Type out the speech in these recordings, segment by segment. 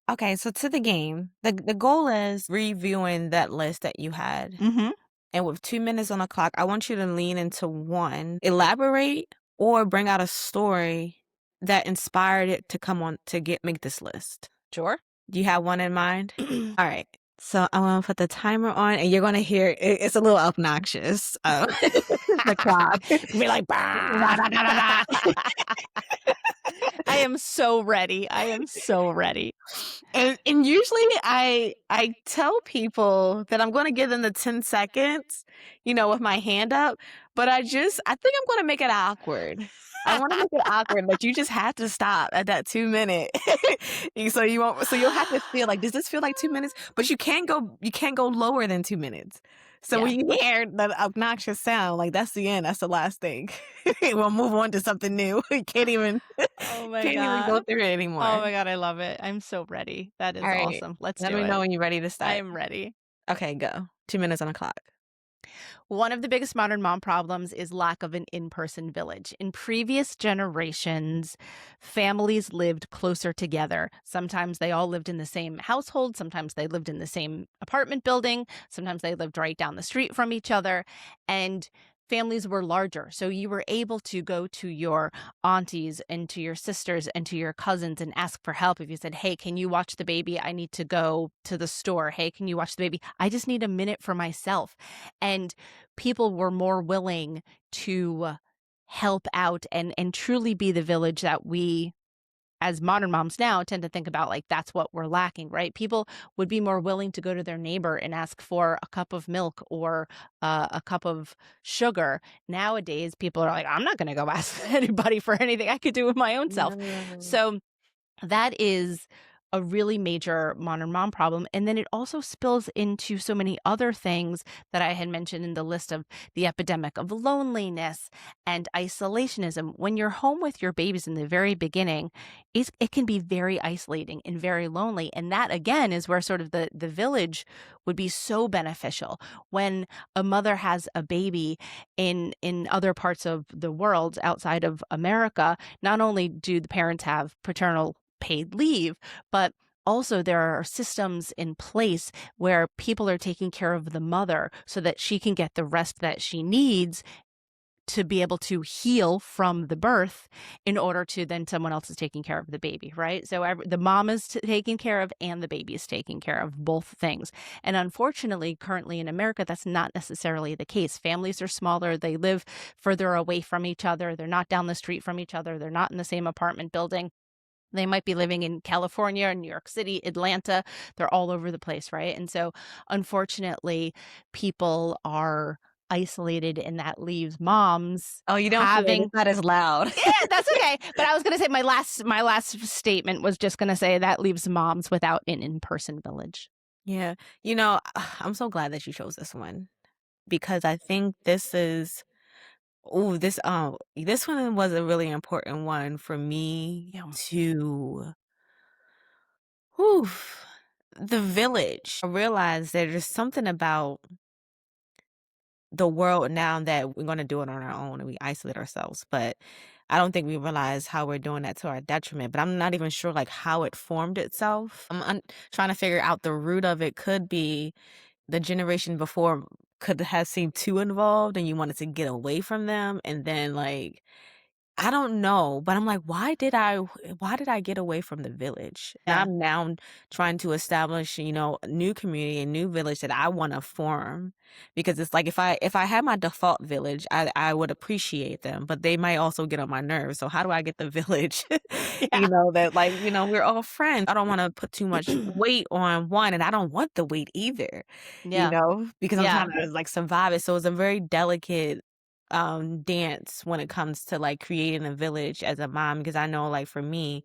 Okay, so to the game. The goal is reviewing that list that you had. Mm-hmm. And with 2 minutes on the clock, I want you to lean into one, elaborate, or bring out a story that inspired it to come on to make this list. Sure. Do you have one in mind? All right. So I'm gonna put the timer on, and you're gonna hear it's a little obnoxious. The clock be like, "Bah, da, da, da, da." I am so ready. I am so ready. And usually I tell people that I'm gonna give them the 10 seconds, with my hand up, but I think I'm gonna make it awkward. I wanna make it awkward, but you just have to stop at that 2 minute. So you'll have to feel like, does this feel like 2 minutes? But you can't go lower than 2 minutes. So Yeah. when you hear the obnoxious sound, like that's the end, that's the last thing. We'll move on to something new. You can't even Oh my can't even go God. through it anymore. Oh my God, I love it. I'm so ready. That All is right. awesome. Let's Let do me know it. when you're ready to I start. am ready. Okay, go. 2 minutes on the clock. One of the biggest modern mom problems is lack of an in-person village. In previous generations, families lived closer together. Sometimes they all lived in the same household, sometimes they lived in the same apartment building, sometimes they lived right down the street from each other, and families were larger. So you were able to go to your aunties and to your sisters and to your cousins and ask for help. If you said, "Hey, can you watch the baby? I need to go to the store. Hey, can you watch the baby? I just need a minute for myself." And people were more willing to help out and truly be the village that we as modern moms now tend to think about, like that's what we're lacking, right? People would be more willing to go to their neighbor and ask for a cup of milk or a cup of sugar. Nowadays people are like, I'm not going to go ask anybody for anything, I could do it my own self. No. So that is a really major modern mom problem. And then it also spills into so many other things that I had mentioned in the list of the epidemic of loneliness and isolationism. When you're home with your babies in the very beginning, it can be very isolating and very lonely. And that, again, is where sort of the village would be so beneficial. When a mother has a baby in other parts of the world outside of America, not only do the parents have paternal paid leave, but also there are systems in place where people are taking care of the mother so that she can get the rest that she needs to be able to heal from the birth in order to then someone else is taking care of the baby, right? So the mom is taken care of and the baby is taken care of, both things. And unfortunately, currently in America, that's not necessarily the case. Families are smaller. They live further away from each other. They're not down the street from each other. They're not in the same apartment building. They might be living in California, New York City, Atlanta. They're all over the place, right? And so, unfortunately, people are isolated, and that leaves moms Oh, you don't feel it. having. It's not as loud. Yeah, that's okay. But I was gonna say my last statement was just gonna say that leaves moms without an in-person village. Yeah. I'm so glad that you chose this one because I think this one was a really important one for me Yeah. to whew, the village. I realized that there's something about the world now that we're going to do it on our own and we isolate ourselves. But I don't think we realize how we're doing that to our detriment. But I'm not even sure like how it formed itself. Trying to figure out the root of it. Could be the generation before could have seemed too involved and you wanted to get away from them, and then like I don't know, but I'm like, why did I get away from the village? And Yeah. I'm now trying to establish, a new community, a new village that I want to form. Because it's like if I had my default village, I would appreciate them, but they might also get on my nerves. So how do I get the village, Yeah. that like, we're all friends. I don't want to put too much weight on one, and I don't want the weight either, Yeah. because I'm Yeah. trying to like survive it. So it's a very delicate dance when it comes to like creating a village as a mom, because I know like for me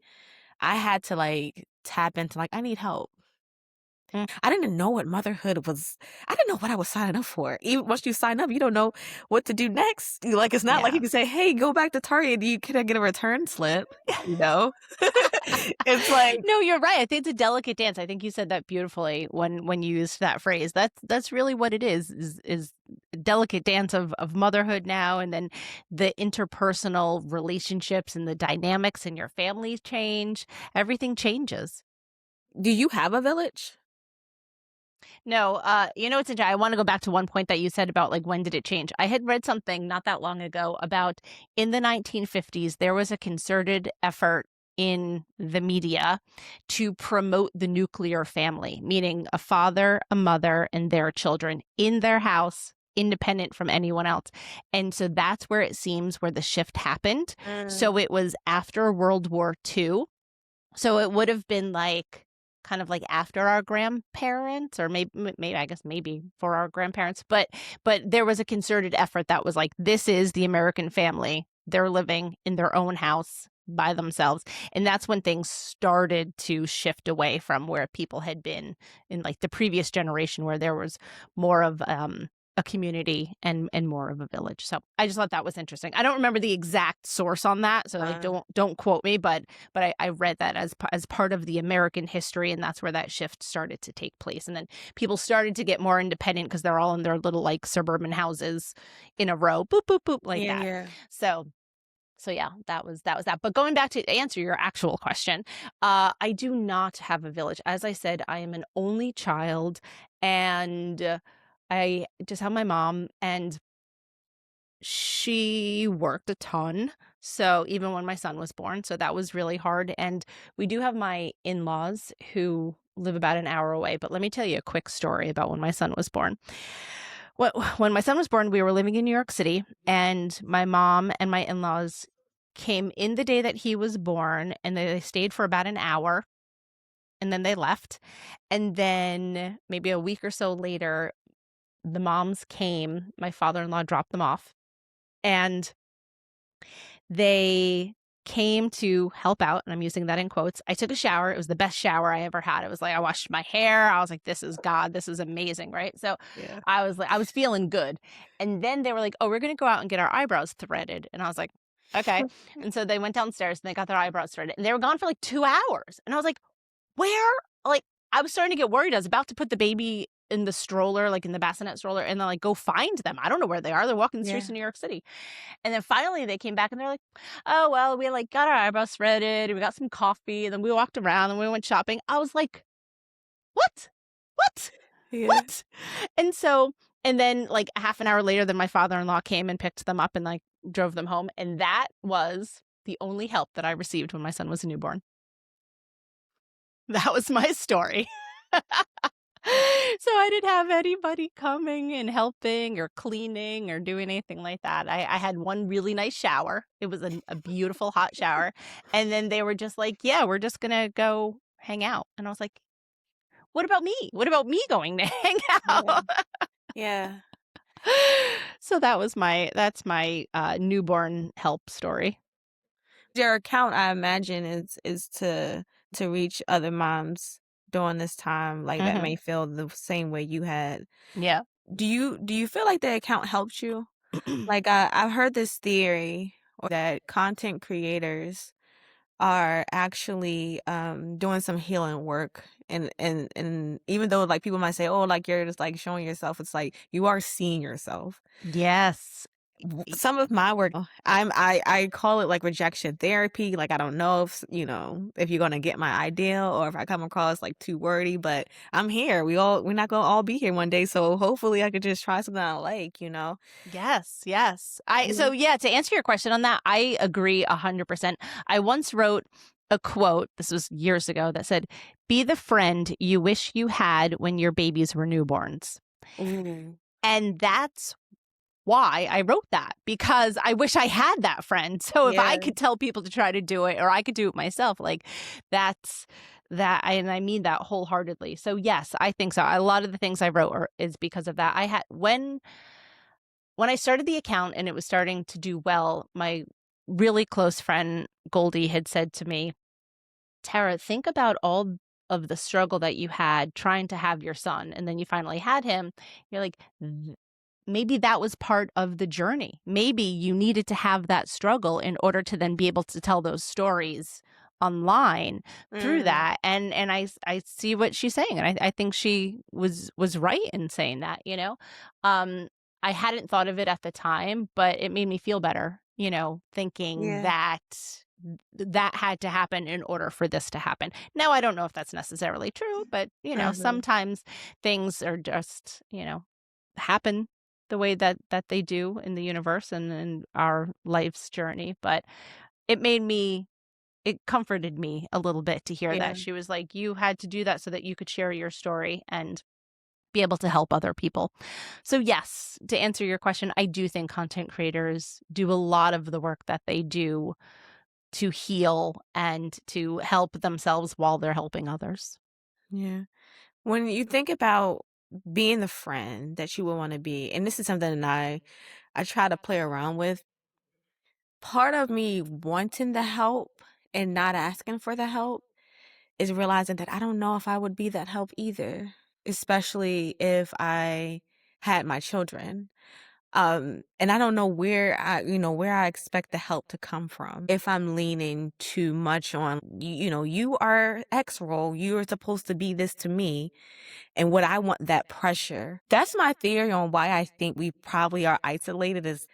I had to like tap into like I need help. Mm. I didn't know what motherhood was. I didn't know what I was signing up for. Even once you sign up, you don't know what to do next. Like it's not like you Yeah. can say, "Hey, go back to Target. Can I get a return slip?" You know, it's like No, you're right. I think it's a delicate dance. I think you said that beautifully when you used that phrase. That's really what it is a delicate dance of motherhood now, and then the interpersonal relationships and the dynamics in your family change. Everything changes. Do you have a village? No, it's interesting. I want to go back to one point that you said about like when did it change? I had read something not that long ago about in the 1950s, there was a concerted effort in the media to promote the nuclear family, meaning a father, a mother, and their children in their house, independent from anyone else. And so that's where it seems where the shift happened. So Mm, it was after World War II, so it would have been like kind of like after our grandparents, or maybe I guess maybe for our grandparents, but there was a concerted effort that was like, this is the American family. They're living in their own house by themselves. And that's when things started to shift away from where people had been in like the previous generation, where there was more of a community and more of a village. So I just thought that was interesting. I don't remember the exact source on that, so like uh, don't quote me, but I read that as part of the American history, and that's where that shift started to take place. And then people started to get more independent because they're all in their little like suburban houses in a row, boop boop boop like yeah, that. yeah. So yeah, that was that. But going back to answer your actual question, I do not have a village. As I said, I am an only child, and I just have my mom, and she worked a ton. So even when my son was born, so that was really hard. And we do have my in-laws who live about an hour away. But let me tell you a quick story about when my son was born. When my son was born, we were living in New York City, and my mom and my in-laws came in the day that he was born, and they stayed for about an hour, and then they left. And then maybe a week or so later, the moms came, my father-in-law dropped them off, and they came to help out, and I'm using that in quotes. I took a shower. It was the best shower I ever had. It was like I washed my hair. I was like, this is God. This is amazing, right? So Yeah. I was feeling good. And then they were like, oh, we're going to go out and get our eyebrows threaded. And I was like, okay. And so they went downstairs and they got their eyebrows threaded. And they were gone for like 2 hours. And I was like, where? Like, I was starting to get worried. I was about to put the baby in the stroller, like in the bassinet stroller, and then like go find them. I don't know where they are. They're walking the streets Yeah. of New York City. And then finally they came back and they're like, oh, well, we like got our eyebrows threaded and we got some coffee and then we walked around and we went shopping. I was like, what? What? Yeah. What? And so, and then like a half an hour later, then my father-in-law came and picked them up and like drove them home. And that was the only help that I received when my son was a newborn. That was my story. So I didn't have anybody coming and helping or cleaning or doing anything like that. I had one really nice shower. It was a beautiful hot shower. And then they were just like, yeah, we're just going to go hang out. And I was like, what about me? What about me going to hang Yeah. out? Yeah. So that's my newborn help story. Your account, I imagine, is to reach other moms during this time, like, that Hmm. may feel the same way you had. Yeah. Do you feel like the account helped you? Like, I've heard this theory or that content creators are actually, doing some healing work, and even though, like, people might say, "Oh, like, you're just, like, showing yourself," it's like, you are seeing yourself. Yes. Some of my work, I call it like rejection therapy. Like, I don't know if you're gonna get my idea or if I come across like too wordy, but I'm here. We're not gonna all be here one day, so hopefully I could just try something I like. Yes, yes. I Yeah. so yeah, to answer your question on that, I agree 100%. I once wrote a quote, this was years ago, that said, "Be the friend you wish you had when your babies were newborns." Ooh. And that's why I wrote that, because I wish I had that friend. So if I Yeah. could tell people to try to do it or I could do it myself, like that's and I mean that wholeheartedly. So yes, I think so. A lot of the things I wrote is because of that. I had when I started the account and it was starting to do well, my really close friend Goldie had said to me, Tara, think about all of the struggle that you had trying to have your son, and then you finally had him. You're like, maybe that was part of the journey. Maybe you needed to have that struggle in order to then be able to tell those stories online through Mm, that. And I see what she's saying, and I think she was right in saying that. Um, I hadn't thought of it at the time, but it made me feel better. Thinking yeah. that that had to happen in order for this to happen. Now, I don't know if that's necessarily true, but, Mhm. sometimes things are just, happen the way that they do in the universe and in our life's journey. But it made me it comforted me a little bit to hear Yeah, that. She was like, "You had to do that so that you could share your story and be able to help other people." So, yes, to answer your question, I do think content creators do a lot of the work that they do to heal and to help themselves while they're helping others. yeah. When you think about being the friend that you would wanna be, and this is something that I try to play around with, part of me wanting the help and not asking for the help is realizing that I don't know if I would be that help either, especially if I had my children. And I don't know where I expect the help to come from. If I'm leaning too much on, you are X role, you're supposed to be this to me, and what I want that pressure. That's my theory on why I think we probably are isolated is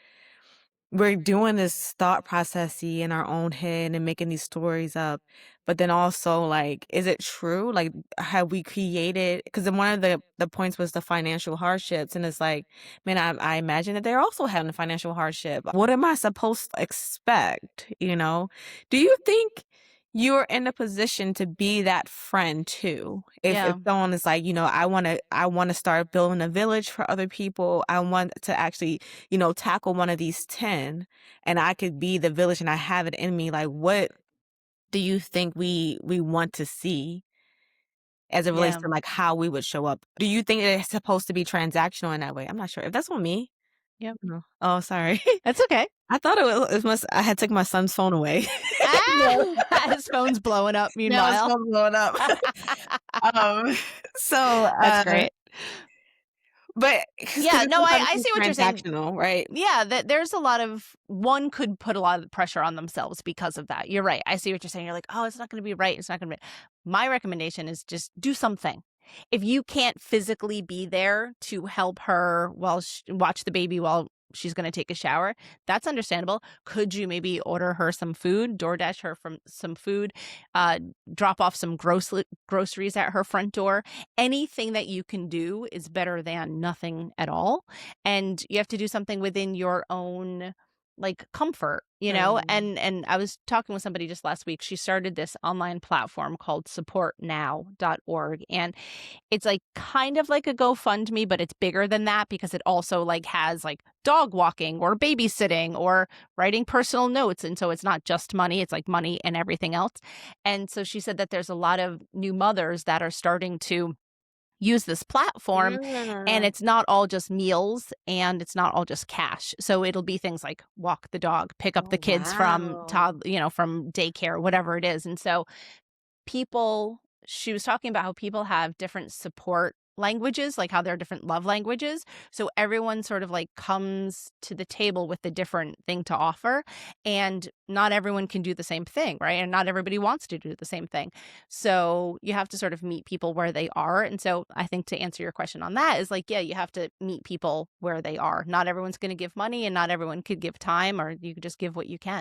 we're doing this thought processy in our own head and making these stories up, but then also, like, is it true? Like, have we created? Because then one of the points was the financial hardships, and it's like, man, I imagine that they're also having a financial hardship. What am I supposed to expect, you know? Do you think you're in a position to be that friend too? If Yeah. someone is like, I wanna start building a village for other people, I want to actually tackle one of these 10 and I could be the village and I have it in me, like, what do you think we want to see as it relates Yeah. to, like, how we would show up? Do you think it's supposed to be transactional in that way? I'm not sure. If that's on me. Yep. No. Oh, sorry. That's okay. I thought it must I had took my son's phone away. No. Ah! His phone's blowing up Now his meanwhile. phone's blowing up. Um, so, That's great. but because Yeah, it's no, I sometimes I it's see what you're saying. transactional, right? Yeah, that there's a lot of one could put a lot of pressure on themselves because of that. You're right. I see what you're saying. You're like, "Oh, it's not gonna be right. It's not gonna be." My recommendation is just do something. If you can't physically be there to help her while watch the baby while she's gonna take a shower, that's understandable. Could you maybe order her some food, DoorDash her from some food, uh, drop off some groceries at her front door? Anything that you can do is better than nothing at all, and you have to do something within your own like comfort, Mm. and I was talking with somebody just last week. She started this online platform called supportnow.org, and it's like kind of like a GoFundMe, but it's bigger than that because it also like has like dog walking or babysitting or writing personal notes, and so it's not just money, it's like money and everything else. And so she said that there's a lot of new mothers that are starting to use this platform, and Mm. it's not all just meals and it's not all just cash. So it'll be things like walk the dog, pick up the Oh, kids from wow. from daycare, whatever it is. And so people she was talking about how people have different support languages, like how there are different love languages. So everyone sort of like comes to the table with a different thing to offer. And not everyone can do the same thing, right? And not everybody wants to do the same thing. So you have to sort of meet people where they are. And so I think to answer your question on that is like, yeah, you have to meet people where they are. Not everyone's going to give money and not everyone could give time, or you could just give what you can.